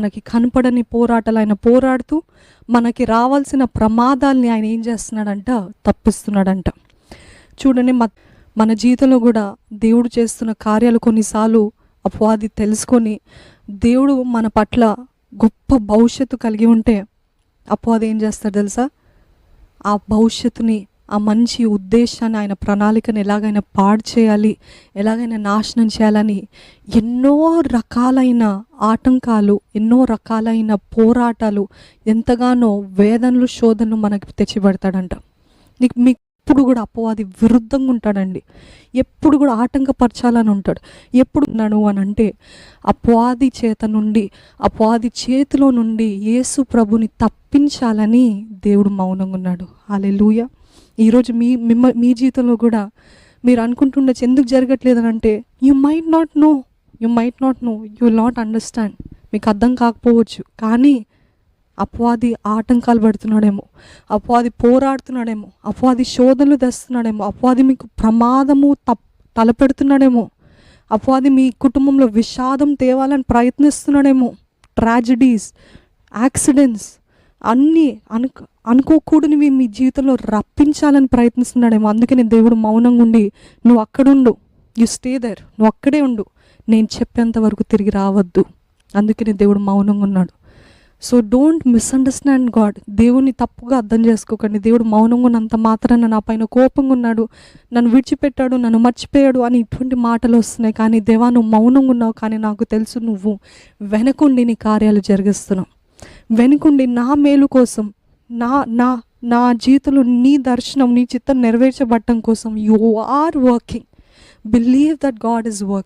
మనకి కనపడని పోరాటాలు ఆయన పోరాడుతూ మనకి రావాల్సిన ప్రమాదాల్ని ఆయన ఏం చేస్తున్నాడంట, తప్పిస్తున్నాడంట. చూడండి, మన జీవితంలో కూడా దేవుడు చేస్తున్న కార్యాలు కొన్నిసార్లు అపవాది తెలుసుకొని దేవుడు మన పట్ల గొప్ప భవిష్యత్తు కలిగి ఉంటే అపవాది ఏం చేస్తాడు తెలుసా? ఆ భవిష్యత్తుని, ఆ మంచి ఉద్దేశాన్ని, ఆయన ప్రణాళికను ఎలాగైనా పాడు చేయాలి, ఎలాగైనా నాశనం చేయాలని ఎన్నో రకాలైన ఆటంకాలు, ఎన్నో రకాలైన పోరాటాలు, ఎంతగానో వేదనలు, శోధనలు మనకి తెచ్చిపెడతాడంట. మీకు ఎప్పుడు కూడా అపవాది విరుద్ధంగా ఉంటాడండి. ఎప్పుడు కూడా ఆటంకపరచాలని ఉంటాడు. ఎప్పుడు ఉన్నాడు అని అంటే అపవాది చేత నుండి, అపవాది చేతిలో నుండి యేసు ప్రభుని తప్పించాలని దేవుడు మౌనంగా ఉన్నాడు. హల్లెలూయా. ఈరోజు మీ జీవితంలో కూడా మీరు అనుకుంటుండొచ్చు, ఎందుకు జరగట్లేదు అని అంటే you might not know, you will not understand. మీకు అర్థం కాకపోవచ్చు, కానీ అపవాది ఆటంకాలు పెడుతున్నాడేమో, అపవాది పోరాడుతున్నాడేమో, అపవాది శోధనలు తెస్తున్నాడేమో, అపవాది మీకు ప్రమాదము తలపెడుతున్నాడేమో, అపవాది మీ కుటుంబంలో విషాదం తేవాలని ప్రయత్నిస్తున్నాడేమో. ట్రాజడీస్, యాక్సిడెంట్స్ అన్నీ అనుకోకూడనివి మీ జీవితంలో రప్పించాలని ప్రయత్నిస్తున్నాడేమో. అందుకని దేవుడు మౌనంగా ఉండి, నువ్వు అక్కడుండు, యు స్టే దేర్, నువ్వు అక్కడే ఉండు, నేను చెప్పేంత వరకు తిరిగి రావద్దు. అందుకని దేవుడు మౌనంగా ఉన్నాడు. So don't misunderstand God. దేవుని తప్పుగా అర్థం చేసుకోకండి. దేవుడు మౌనంగా ఉన్నంత మాత్రాన నా పైన కోపంగా ఉన్నాడు, నన్ను విడిచిపెట్టాడు, నన్ను మర్చిపోయాడు అని ఇటువంటి మాటలు వస్తున్నాయి. కానీ దేవా, నువ్వు మౌనంగా ఉన్నావు, కానీ నాకు తెలుసు నువ్వు వెనకుండి నీ కార్యాలు జరిగిస్తున్నావు. వెనుకుండి నా మేలు కోసం, నా జీవితంలో నీ దర్శనం, నీ చిత్తం నెరవేర్చబడటం కోసం you are working. Believe that God is work.